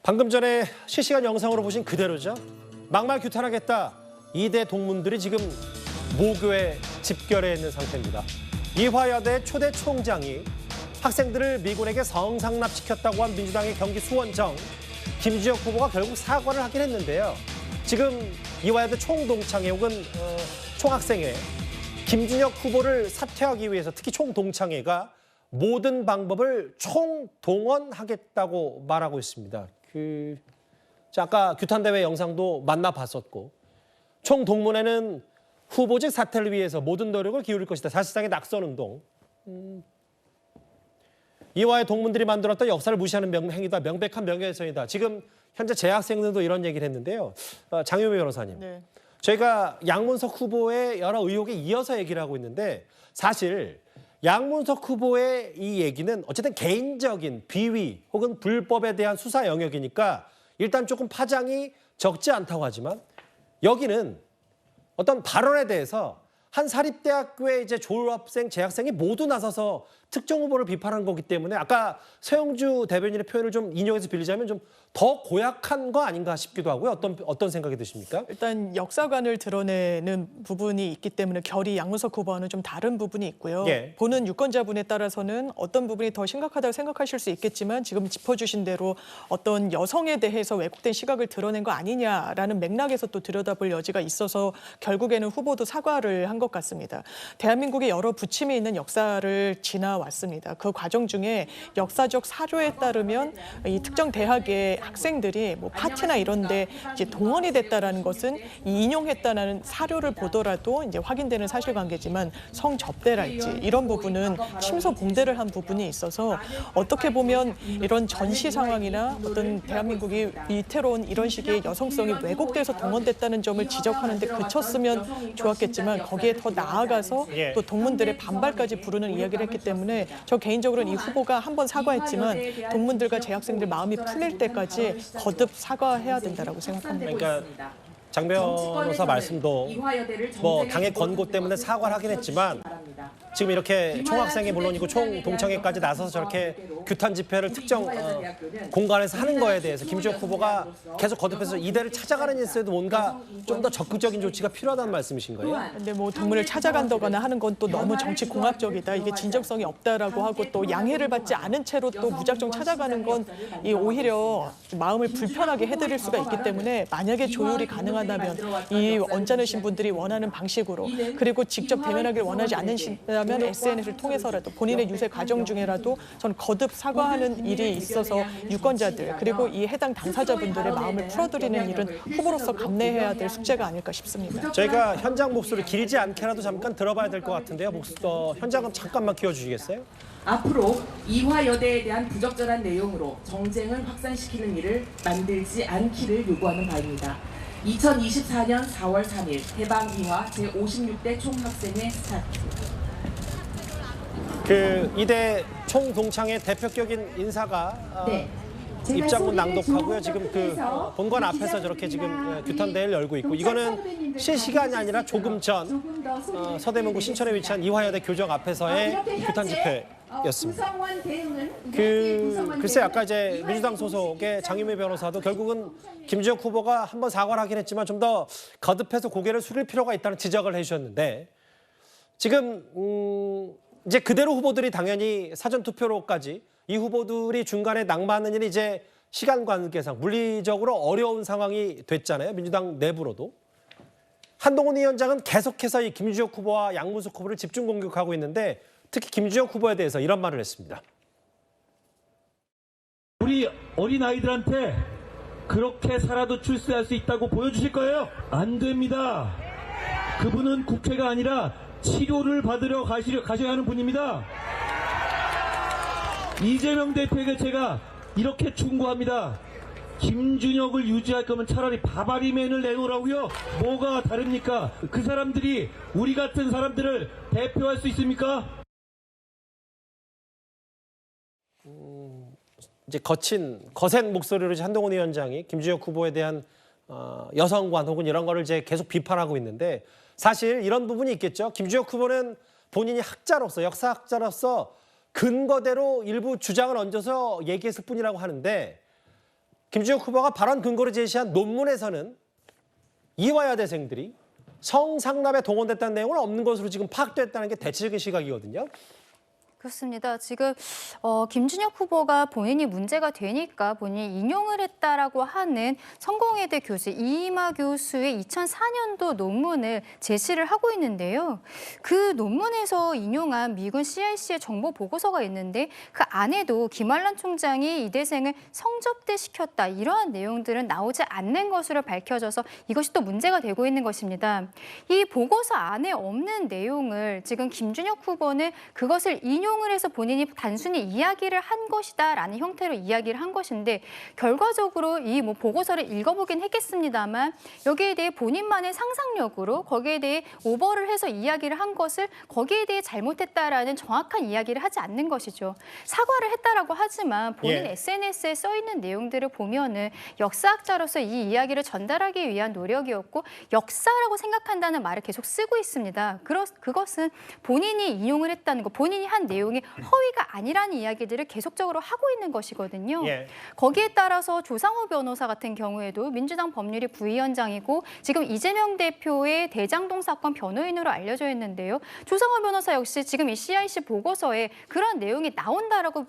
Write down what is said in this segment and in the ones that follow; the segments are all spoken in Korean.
방금 전에 실시간 영상으로 보신 그대로죠. 막말 규탄하겠다. 2대 동문들이 지금 모교에 집결해 있는 상태입니다. 이화여대 초대 총장이 학생들을 미군에게 성상납시켰다고 한 민주당의 경기 수원정 김주혁 후보가 결국 사과를 하긴 했는데요. 지금 이화여대 총동창회 혹은 총학생회 김준혁 후보를 사퇴하기 위해서 특히 총동창회가 모든 방법을 총동원하겠다고 말하고 있습니다. 아까 규탄대회 영상도 만나봤었고 총동문회는 후보직 사퇴를 위해서 모든 노력을 기울일 것이다. 사실상의 낙선운동. 이화의 동문들이 만들었던 역사를 무시하는 행위다. 명백한 명예훼손이다. 지금 현재 재학생들도 이런 얘기를 했는데요. 장유미 변호사님. 네. 저희가 양문석 후보의 여러 의혹에 이어서 얘기를 하고 있는데 사실 양문석 후보의 이 얘기는 어쨌든 개인적인 비위 혹은 불법에 대한 수사 영역이니까 일단 조금 파장이 적지 않다고 하지만 여기는 어떤 발언에 대해서 한 사립대학교의 이제 졸업생, 재학생이 모두 나서서 특정 후보를 비판한 거기 때문에 아까 서영주 대변인의 표현을 좀 인용해서 빌리자면 좀 더 고약한 거 아닌가 싶기도 하고요. 어떤 생각이 드십니까? 일단 역사관을 드러내는 부분이 있기 때문에 결이 양문석 후보와는 좀 다른 부분이 있고요. 예. 보는 유권자분에 따라서는 어떤 부분이 더 심각하다고 생각하실 수 있겠지만 지금 짚어주신 대로 어떤 여성에 대해서 왜곡된 시각을 드러낸 거 아니냐라는 맥락에서 또 들여다볼 여지가 있어서 결국에는 후보도 사과를 한 것 같습니다. 대한민국의 여러 부침이 있는 역사를 지나왔습니다. 그 과정 중에 역사적 사료에 따르면 이 특정 대학의 학생들이 뭐 파티나 이런데 이제 동원이 됐다라는 것은 인용했다는 사료를 보더라도 이제 확인되는 사실관계지만 성접대랄지 이런 부분은 침소봉대를 한 부분이 있어서 어떻게 보면 이런 전시 상황이나 어떤 대한민국이 위태로운 이런 식의 여성성이 왜곡돼서 동원됐다는 점을 지적하는데 그쳤으면 좋았겠지만 거기에 더 나아가서 또 동문들의 반발까지 부르는 이야기를 했기 때문에 저 개인적으로는 이 후보가 한 번 사과했지만 동문들과 재학생들 마음이 풀릴 때까지 거듭 사과해야 된다고 생각합니다. 그러니까 장 변호사 말씀도 뭐 당의 권고 때문에 사과를 하긴 했지만 지금 이렇게 총학생회 물론이고 총동창회까지 나서서 저렇게 규탄 집회를 특정 공간에서 하는 거에 대해서 김주혁 후보가 계속 거듭해서 이대를 찾아가는 일에도 뭔가 좀 더 적극적인 조치가 필요하다는 말씀이신 거예요? 근데 뭐 동문을 찾아간다거나 하는 건 또 너무 정치 공합적이다. 이게 진정성이 없다라고 하고 또 양해를 받지 않은 채로 또 무작정 찾아가는 건 이 오히려 마음을 불편하게 해드릴 수가 있기 때문에 만약에 조율이 가능하다면 이 언짢으신 분들이 원하는 방식으로 그리고 직접 대면하기를 원하지 않으신다면 SNS를 통해서라도 본인의 유세 과정 중에라도 전 거듭 사과하는 일이 있어서 유권자들 그리고 이 해당 당사자분들의 마음을 풀어드리는 일은 후보로서 감내해야 될 숙제가 아닐까 싶습니다. 저희가 현장 목소리 길지 않게라도 잠깐 들어봐야 될 것 같은데요. 현장은 잠깐만 키워주시겠어요? 앞으로 이화여대에 대한 부적절한 내용으로 정쟁을 확산시키는 일을 만들지 않기를 요구하는 바입니다. 2024년 4월 3일 해방이화 제56대 총학생회 스타트. 이대 총동창회 대표격인 인사가 네. 입장문 낭독하고요. 지금 본관 앞에서 저렇게 지금 규탄대회를 열고 있고 이거는 실시간이 아니라 조금 전 서대문구 신천에 위치한 이화여대 교정 앞에서의 규탄 집회였습니다. 글쎄 아까 이제 민주당 소속의 장유미 변호사도 결국은 김주혁 후보가 한번 사과를 하긴 했지만 좀 더 거듭해서 고개를 숙일 필요가 있다는 지적을 해주셨는데 지금 이제 그대로 후보들이 당연히 사전투표로까지 이 후보들이 중간에 낙마하는 일이 이제 시간 관계상 물리적으로 어려운 상황이 됐잖아요. 민주당 내부로도. 한동훈 위원장은 계속해서 이 김주혁 후보와 양문석 후보를 집중 공격하고 있는데 특히 김주혁 후보에 대해서 이런 말을 했습니다. 우리 어린아이들한테 그렇게 살아도 출세할 수 있다고 보여주실 거예요? 안 됩니다. 그분은 국회가 아니라 치료를 받으러 가셔야 하는 분입니다. 이재명 대표에게 제가 이렇게 충고합니다. 김준혁을 유지할 거면 차라리 바바리맨을 내놓으라고요. 뭐가 다릅니까? 그 사람들이 우리 같은 사람들을 대표할 수 있습니까? 이제 거센 목소리로 한동훈 위원장이 김주혁 후보에 대한 여성관 혹은 이런 거를 이제 계속 비판하고 있는데 사실 이런 부분이 있겠죠. 김주혁 후보는 본인이 학자로서 역사학자로서 근거대로 일부 주장을 얹어서 얘기했을 뿐이라고 하는데 김준혁 후보가 발언 근거로 제시한 논문에서는 이화여대생들이 성상납에 동원됐다는 내용은 없는 것으로 지금 파악됐다는 게 대체적인 시각이거든요. 그렇습니다. 지금 김준혁 후보가 본인이 문제가 되니까 본인이 인용을 했다라고 하는 성공회대 교수 이임하 교수의 2004년도 논문을 제시를 하고 있는데요. 그 논문에서 인용한 미군 CIC의 정보 보고서가 있는데 그 안에도 김환란 총장이 이대생을 성접대시켰다 이러한 내용들은 나오지 않는 것으로 밝혀져서 이것이 또 문제가 되고 있는 것입니다. 이 보고서 안에 없는 내용을 지금 김준혁 후보는 그것을 인용을 해서 본인이 단순히 이야기를 한 것이다라는 형태로 이야기를 한 것인데 결과적으로 이 보고서를 읽어보긴 했겠습니다만 여기에 대해 본인만의 상상력으로 거기에 대해 오버를 해서 이야기를 한 것을 거기에 대해 잘못했다라는 정확한 이야기를 하지 않는 것이죠. 사과를 했다라고 하지만 본인 SNS에 써 있는 내용들을 보면은 역사학자로서 이 이야기를 전달하기 위한 노력이었고 역사라고 생각한다는 말을 계속 쓰고 있습니다. 그것은 본인이 인용을 했다는 것, 본인이 한 내용이 허위가 아니라는 이야기들을 계속적으로 하고 있는 것이거든요. 거기에 따라서 조상호 변호사 같은 경우에도 민주당 법률위 부위원장이고 지금 이재명 대표의 대장동 사건 변호인으로 알려져 있는데요. 조상호 변호사 역시 지금 이 CIC 보고서에 그런 내용이 나온다라고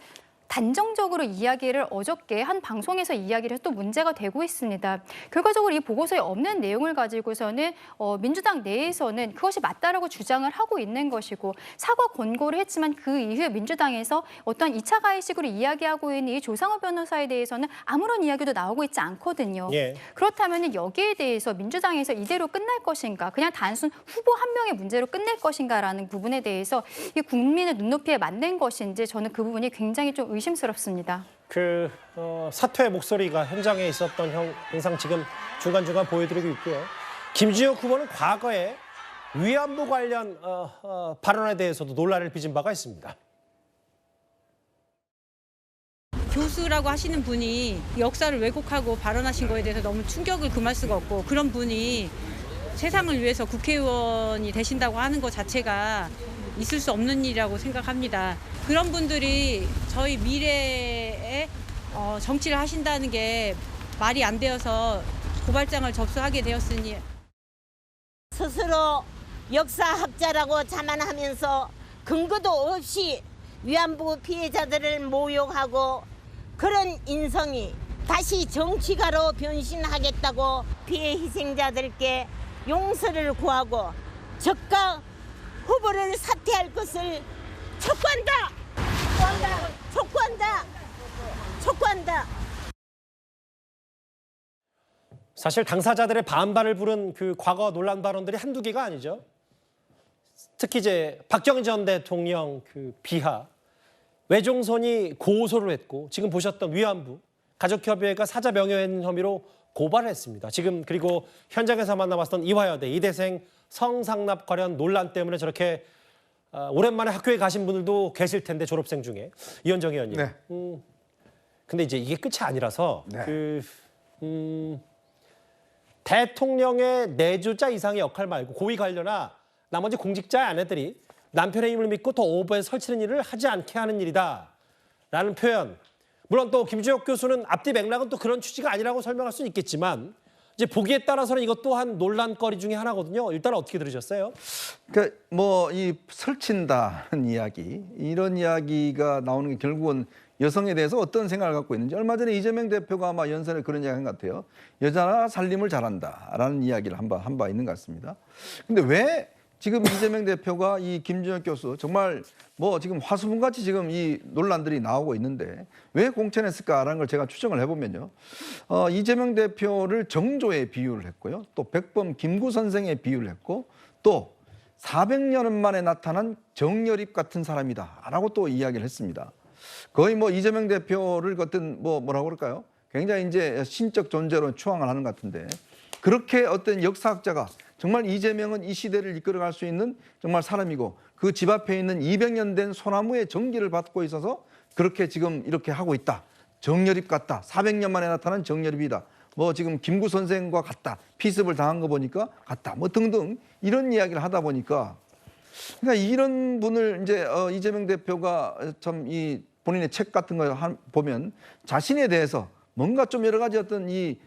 단정적으로 이야기를 어저께 한 방송에서 이야기를 해서 또 문제가 되고 있습니다. 결과적으로 이 보고서에 없는 내용을 가지고서는 민주당 내에서는 그것이 맞다라고 주장을 하고 있는 것이고 사과 권고를 했지만 그 이후에 민주당에서 어떤 2차 가해식으로 이야기하고 있는 이 조상호 변호사에 대해서는 아무런 이야기도 나오고 있지 않거든요. 그렇다면 여기에 대해서 민주당에서 이대로 끝날 것인가 그냥 단순 후보 한 명의 문제로 끝낼 것인가라는 부분에 대해서 이 국민의 눈높이에 맞는 것인지 저는 그 부분이 굉장히 좀 의심스럽습니다. 사퇴의 목소리가 현장에 있었던 영상 지금 중간중간 보여드리고 있고요. 김준혁 후보는 과거에 위안부 관련 발언에 대해서도 논란을 빚은 바가 있습니다. 교수라고 하시는 분이 역사를 왜곡하고 발언하신 거에 대해서 너무 충격을 금할 수가 없고 그런 분이 세상을 위해서 국회의원이 되신다고 하는 것 자체가 있을 수 없는 일이라고 생각합니다. 그런 분들이 저희 미래에 정치를 하신다는 게 말이 안 되어서 고발장을 접수하게 되었으니 스스로 역사학자라고 자만하면서 근거도 없이 위안부 피해자들을 모욕하고 그런 인성이 다시 정치가로 변신하겠다고 피해 희생자들께 용서를 구하고 즉각 후보를 사퇴할 것을 촉구한다! 촉구한다! 촉구한다! 사실 당사자들의 반발을 부른 그 과거 논란 발언들이 한두 개가 아니죠. 특히 이제 박정희 전 대통령 그 비하, 외종선이 고소를 했고 지금 보셨던 위안부, 가족협의회가 사자 명예훼손 혐의로 고발을 했습니다. 지금 그리고 현장에서 만나봤던 이화여대 이대생 성상납 관련 논란 때문에 저렇게 오랜만에 학교에 가신 분들도 계실 텐데 졸업생 중에 이현정 의원님. 네. 근데 이제 이게 끝이 아니라서 대통령의 내조자 이상의 역할 말고 고위 관료나 나머지 공직자의 아내들이 남편의 힘을 믿고 더 오버에 설치는 일을 하지 않게 하는 일이다라는 표현. 물론 또 김준혁 교수는 앞뒤 맥락은 또 그런 취지가 아니라고 설명할 수는 있겠지만 이제 보기에 따라서는 이것 또한 논란거리 중에 하나거든요. 일단 어떻게 들으셨어요? 그러니까 이 설친다는 이야기, 이런 이야기가 나오는 게 결국은 여성에 대해서 어떤 생각을 갖고 있는지 얼마 전에 이재명 대표가 아마 연설에 그런 이야기 한 것 같아요. 여자가 살림을 잘한다라는 이야기를 한 바 있는 것 같습니다. 근데 왜 지금 이재명 대표가 이 김준혁 교수 정말 지금 화수분같이 지금 이 논란들이 나오고 있는데 왜 공천했을까라는 걸 제가 추정을 해보면요. 이재명 대표를 정조에 비유를 했고요. 또 백범 김구 선생에 비유를 했고 또 400년 만에 나타난 정열입 같은 사람이다라고 또 이야기를 했습니다. 거의 이재명 대표를 어떤 뭐라고 그럴까요? 굉장히 이제 신적 존재로 추앙을 하는 것 같은데 그렇게 어떤 역사학자가 정말 이재명은 이 시대를 이끌어갈 수 있는 정말 사람이고 그 집 앞에 있는 200년 된 소나무의 전기를 받고 있어서 그렇게 지금 이렇게 하고 있다. 정열입 같다. 400년 만에 나타난 정열입이다. 지금 김구 선생과 같다. 피습을 당한 거 보니까 같다. 등등 이런 이야기를 하다 보니까 그러니까 이런 분을 이제 이재명 대표가 참 이 본인의 책 같은 거 보면 자신에 대해서 뭔가 좀 여러 가지 어떤 이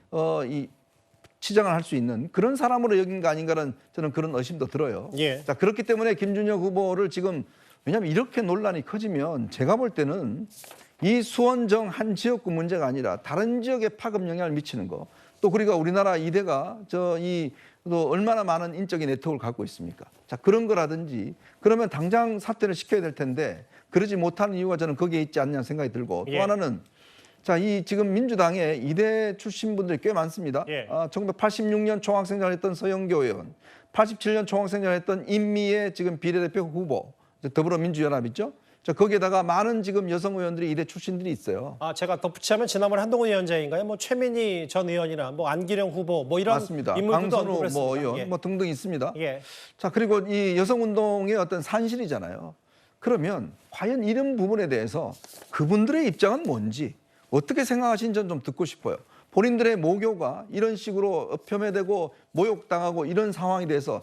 치장을 할 수 있는 그런 사람으로 여긴 거 아닌가라는 저는 그런 의심도 들어요. 예. 자, 그렇기 때문에 김준혁 후보를 지금 왜냐하면 이렇게 논란이 커지면 제가 볼 때는 이 수원정 한 지역구 문제가 아니라 다른 지역에 파급 영향을 미치는 거. 또 우리가 우리나라 이대가 또 얼마나 많은 인적인 네트워크를 갖고 있습니까? 자, 그런 거라든지 그러면 당장 사퇴를 시켜야 될 텐데 그러지 못하는 이유가 저는 거기에 있지 않냐 생각이 들고 또 예. 하나는 자, 이 지금 민주당에 이대 출신 분들이 꽤 많습니다. 예. 1986년 총학생장을 했던 서영교 의원, 87년 총학생장을 했던 인미의 지금 비례대표 후보, 더불어민주연합이죠. 자, 거기에다가 많은 지금 여성 의원들이 이대 출신들이 있어요. 제가 덧붙이자면 지난번에 한동훈 위원장인가요? 뭐 최민희 전 의원이나 뭐 안기령 후보 뭐 이런 맞습니다. 인물들도 강선우 언급을 했습니다. 뭐 의원 예. 뭐 등등 있습니다. 예. 자, 그리고 이 여성운동의 어떤 산실이잖아요. 그러면 과연 이런 부분에 대해서 그분들의 입장은 뭔지 어떻게 생각하시는지 저는 좀 듣고 싶어요. 본인들의 모교가 이런 식으로 폄훼되고 모욕당하고 이런 상황에 대해서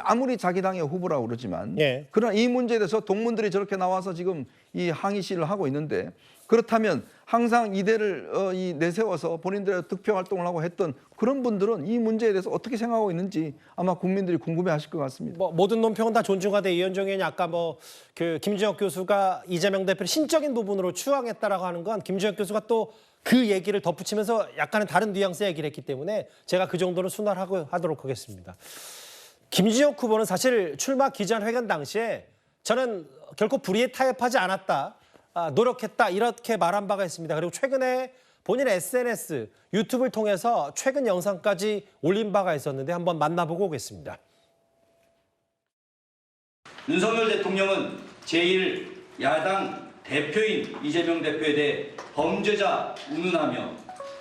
아무리 자기 당의 후보라고 그러지만 예. 그러나 이 문제에 대해서 동문들이 저렇게 나와서 지금 이 항의 시위를 하고 있는데 그렇다면 항상 이대를 내세워서 본인들의 득표 활동을 하고 했던 그런 분들은 이 문제에 대해서 어떻게 생각하고 있는지 아마 국민들이 궁금해하실 것 같습니다. 뭐 모든 논평은 다 존중하되 이현정 의원이 아까 뭐 그 김준혁 교수가 이재명 대표를 신적인 부분으로 추앙했다라고 하는 건 김준혁 교수가 또 그 얘기를 덧붙이면서 약간은 다른 뉘앙스의 얘기를 했기 때문에 제가 그 정도는 순화하도록 하겠습니다. 김준혁 후보는 사실 출마 기자회견 당시에 저는 결코 불의에 타협하지 않았다, 노력했다 이렇게 말한 바가 있습니다. 그리고 최근에 본인의 SNS, 유튜브를 통해서 최근 영상까지 올린 바가 있었는데 한번 만나보고 오겠습니다. 윤석열 대통령은 제1야당 대표인 이재명 대표에 대해 범죄자 운운하며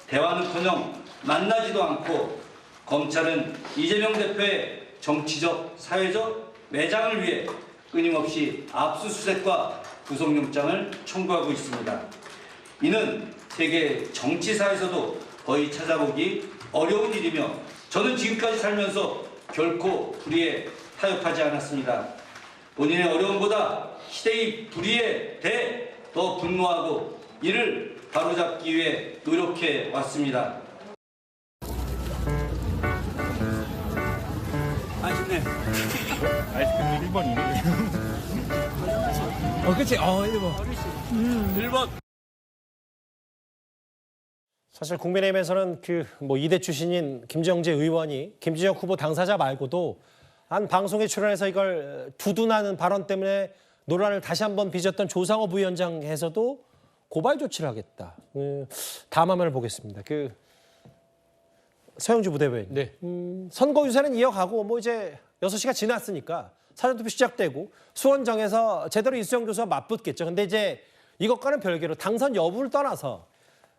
대화는커녕 만나지도 않고 검찰은 이재명 대표의 정치적, 사회적 매장을 위해 끊임없이 압수수색과 구속영장을 청구하고 있습니다. 이는 세계 정치사에서도 거의 찾아보기 어려운 일이며 저는 지금까지 살면서 결코 불의에 타협하지 않았습니다. 본인의 어려움보다 시대의 불의에 대해 더 분노하고 이를 바로잡기 위해 노력해 왔습니다. 아쉽네. 아이스크림 1번이네. 그치? 1번. 1번. 사실 국민의힘에서는 그 뭐 이대 출신인 김정재 의원이 김준혁 후보 당사자 말고도 한 방송에 출연해서 이걸 두둔하는 발언 때문에 논란을 다시 한번 빚었던 조상호 부위원장에서도 고발 조치를 하겠다. 다음 화면을 보겠습니다. 서영주 부대변인. 네. 선거 유세는 이어가고 뭐 이제 6시가 지났으니까 사전투표 시작되고 수원정에서 제대로 이수영 교수와 맞붙겠죠. 근데 이제 이것과는 별개로 당선 여부를 떠나서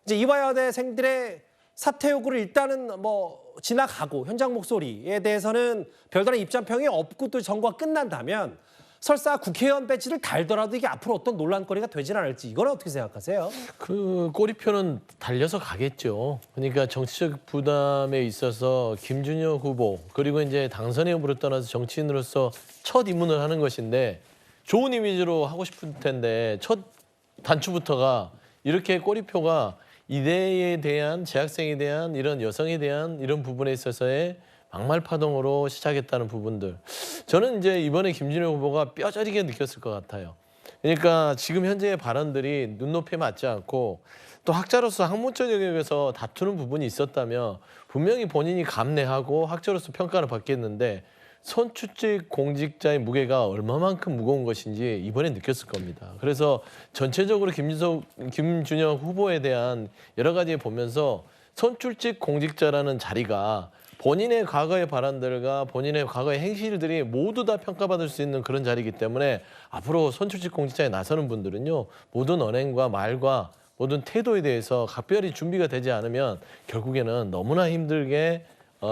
이제 이화여대생들의 사퇴 요구를 일단은 뭐 지나가고 현장 목소리에 대해서는 별다른 입장평이 없고 또 선거가 끝난다면 설사 국회의원 배지를 달더라도 이게 앞으로 어떤 논란거리가 되진 않을지 이건 어떻게 생각하세요? 그 꼬리표는 달려서 가겠죠. 그러니까 정치적 부담에 있어서 김준혁 후보 그리고 이제 당선 여부를 떠나서 정치인으로서 첫 입문을 하는 것인데 좋은 이미지로 하고 싶을 텐데 첫 단추부터가 이렇게 꼬리표가 이대에 대한 재학생에 대한 이런 여성에 대한 이런 부분에 있어서의 막말 파동으로 시작했다는 부분들. 저는 이제 이번에 김준혁 후보가 뼈저리게 느꼈을 것 같아요. 그러니까 지금 현재의 발언들이 눈높이에 맞지 않고 또 학자로서 학문적 영역에서 다투는 부분이 있었다면 분명히 본인이 감내하고 학자로서 평가를 받겠는데 선출직 공직자의 무게가 얼마만큼 무거운 것인지 이번에 느꼈을 겁니다. 그래서 전체적으로 김준혁 후보에 대한 여러 가지 보면서 선출직 공직자라는 자리가 본인의 과거의 발언들과 본인의 과거의 행실들이 모두 다 평가받을 수 있는 그런 자리이기 때문에 앞으로 선출직 공직자에 나서는 분들은요. 모든 언행과 말과 모든 태도에 대해서 각별히 준비가 되지 않으면 결국에는 너무나 힘들게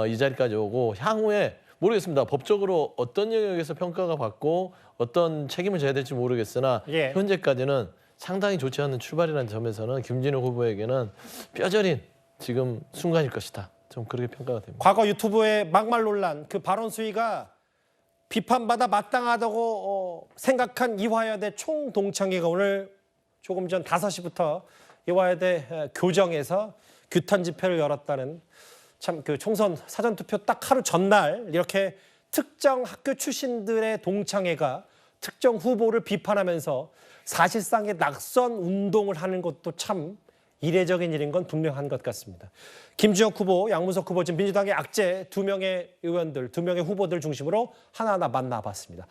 이 자리까지 오고 향후에 모르겠습니다. 법적으로 어떤 영역에서 평가가 받고 어떤 책임을 져야 될지 모르겠으나 현재까지는 상당히 좋지 않은 출발이라는 점에서는 김준혁 후보에게는 뼈저린 지금 순간일 것이다. 좀 그렇게 평가가 됩니다. 과거 유튜브의 막말 논란 그 발언 수위가 비판받아 마땅하다고 생각한 이화여대 총동창회가 오늘 조금 전 5시부터 이화여대 교정에서 규탄 집회를 열었다는 참 그 총선 사전투표 딱 하루 전날 이렇게 특정 학교 출신들의 동창회가 특정 후보를 비판하면서 사실상의 낙선 운동을 하는 것도 참 이례적인 일인 건 분명한 것 같습니다. 김준혁 후보, 양문석 후보, 지금 민주당의 악재 2명의 의원들, 2명의 후보들 중심으로 하나하나 만나봤습니다.